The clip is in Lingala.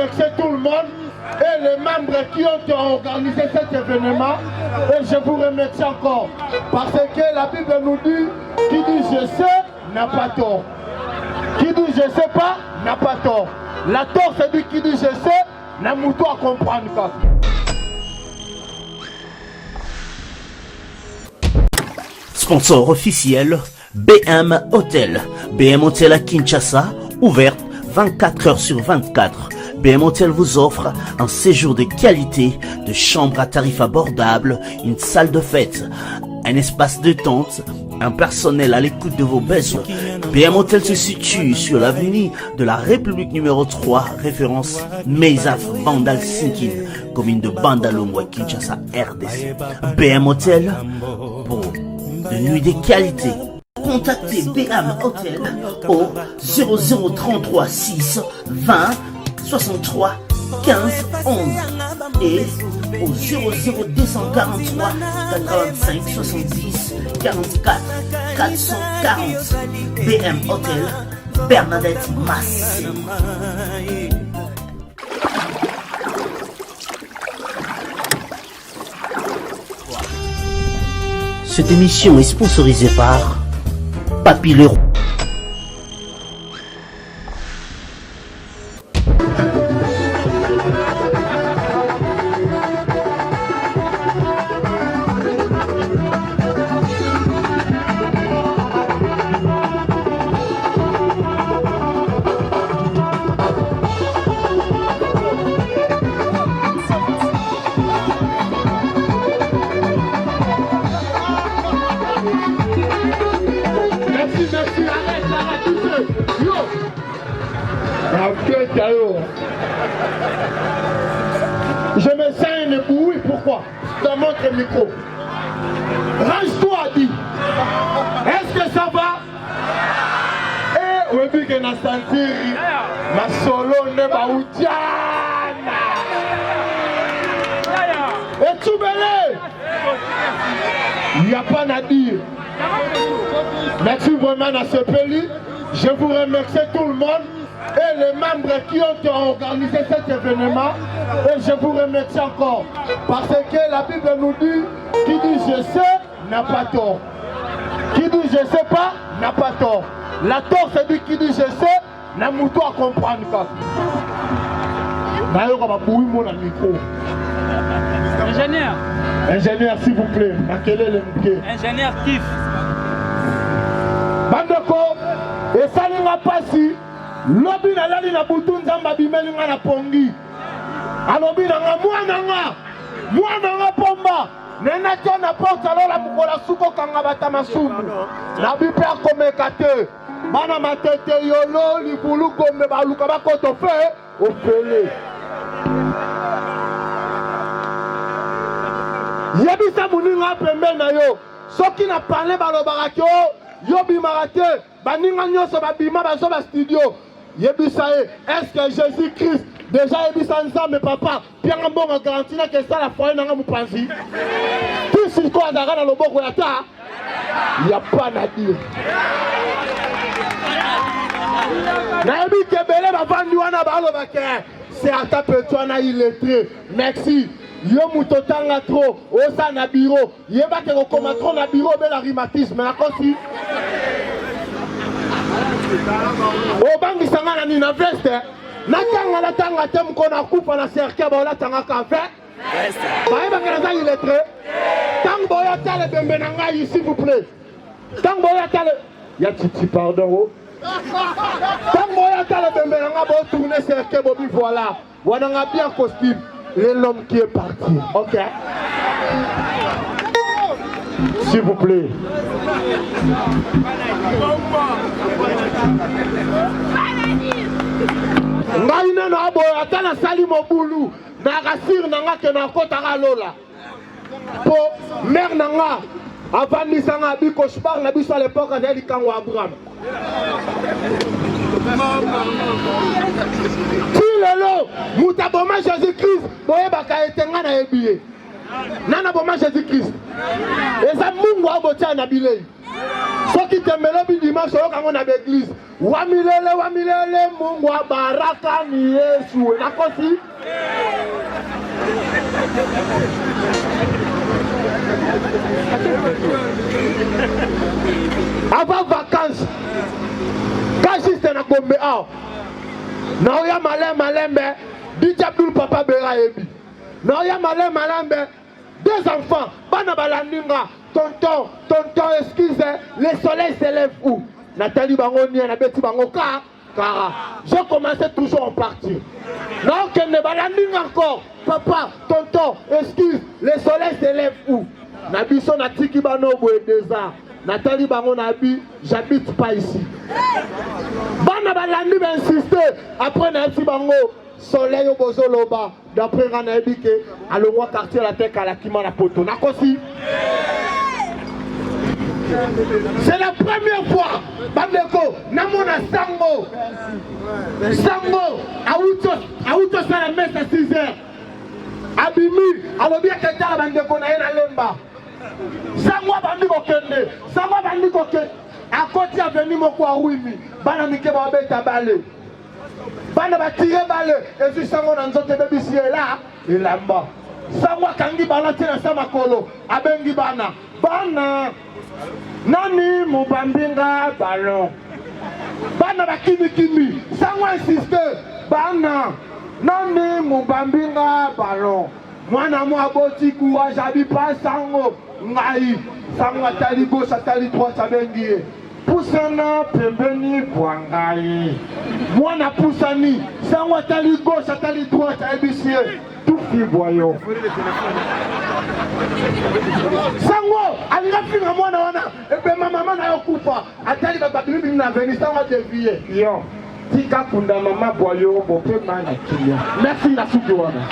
remercier tout le monde et les membres qui ont organisé cet événement. Et je vous remercie encore. Parce que la Bible nous dit, qui dit je sais, n'a pas tort. Qui dit je sais pas, n'a pas tort. La tort, c'est dit qui dit je sais, n'a mouton à comprendre. Sponsor officiel, BM Hotel. BM Hotel à Kinshasa, ouverte 24 heures sur 24. BM Hotel vous offre un séjour de qualité, de chambres à tarifs abordables, une salle de fête, un espace de tente, un personnel à l'écoute de vos besoins. BM Hotel se situe sur l'avenue de la République numéro 3, référence Meizaf Bandal Sinkin, commune de Bandalongwa, Kinshasa, RDC. BM Hotel pour de nuit de qualité. Contactez BM Hotel au 0033 6 20 63 15 11 et au 00243 85 70 44 440. BM Hotel, Bernadette Massé. Cette émission est sponsorisée par Papy Leroy. Je me sens une bouille, pourquoi? Dans notre micro. Range-toi, dit. Est-ce que ça va? Eh, oui, que na sentir ma solo ne ba oudiana. Et tu belé? Il n'y a pas à dire. Merci vraiment à ce pays. Je vous remercie tout le monde et les membres qui ont organisé cet événement. Et je vous remercie encore. Parce que la Bible nous dit, qui dit je sais, n'a pas tort. Qui dit je sais pas, n'a pas tort. La tort, c'est dit qui dit je sais, n'a mouton à comprendre. D'ailleurs, on va bouiller mon micro. Ingénieur. Ingénieur, s'il vous plaît. Maquelez le mouquet. Ingénieur Tif. Bandeko, et ça n'a pas si. Lobi na lali na butu nzamba bimeli nga na pongi. Alobi na nga mwana pomba. Nena tia na porte alola mukola suko kanga bata masumu. Na bipe akomeka te. Bana matete yolo libulu gombe baluka bakoto fe opele. Yebisa muninga pembe na yo. Soki na parle balobaka yo yo bimarate baninga nyoso babima baso ba studio. Yebisa est-ce que Jésus-Christ déjà yebisa nzambe papa pianga mbongo garantie na que ça la foi nanga mupanzi. Tout ce qu'on a dans le boko yata. Il y a pas à dire. Nabi kebele bavandi wana balobaka c'est à taper toi na illettré. Merci. Yo mutotanga trop osa na bureau yeba ke ko koma trop na bureau be la rhumatisme na kosi o bangi sangana ni na veste na tanga te mko na kufa na cercle ba la tanga ka fe ba yeba ke na za illettré tang boya tale bembe na ngai s'il vous plaît tang boya tale ya titi pardon tang boya tale bembe na nga bo tourner cercle bo bi voilà wana nga bien costume. L'homme qui est parti, ok? S'il vous plaît. Ngaïna na abo atana sali mobulu na rasir nanga ke na kota lola. Po mère nanga avandi sanga bi cauchemar na biso à l'époque à likango Abraham. Lelo, mutaboma Jésus-Christ, boye baka etenga na ebiye. Nana boma Jésus-Christ. Eza mungu abotia na bilei. Ce qui te met dimanche, quand on a l'église. Wamilele, Mungwa, Baraka, ni Yesu. Nakosi. Avant vacances, quand juste na Gombe, Naoya Malembe, dit Abdul Papa Bera Ebi. Naoya Malembe, deux enfants, Bana Balandinga, tonton, excuse, le soleil s'élève où? Nathalie Bangoni, Nabeti Bangoka, Kara. Je commençais toujours à partir. Non, qu'elle ne balandinga encore. Papa, tonton, excuse, le soleil s'élève où? Nabiso Natiki Banobo et Deza. Nathalie Bango Nabi, j'habite pas ici. Bana Balandi va insister. Après Nathalie Bango, soleil au Bozoloba. D'après Ranabi, à le roi quartier la tête à la Kima la poto. Nakosi. C'est la première fois, Bandeko, Namona Sango, Aouto Salamès à 6h. Abimi, Alobia Ketara Bandeko Naena Lemba. Sango Bandiko Kende, Sango Bandiko Kende. À côté avenue Moko Aouimi, Bana Mike Babeta Balé. Bana Batire Balé, et si Sango Nanzote Bébissi est là, il est bas. Sango Kangi Balatina Samakolo, Abengi Bana. Bana. Nani Mubambinga ballon. Bana bakimi. Sango insiste. Bana. Nani Mubambinga ballon. Mwana mwa boti kuwa jabi pas sango. Ngai. Sango atali gauche atali droite abengi. Pusana pembeni bwangai. Mwana pusani. Sango atali gauche atali droite abisie. Tout fi boyo. Sango, alingafika mwana wana, ebe mama na yokufa, atali bababili na veni sango devie. Yo, tika kunda mama boyo, bope mana kilia. Merci na suki wana.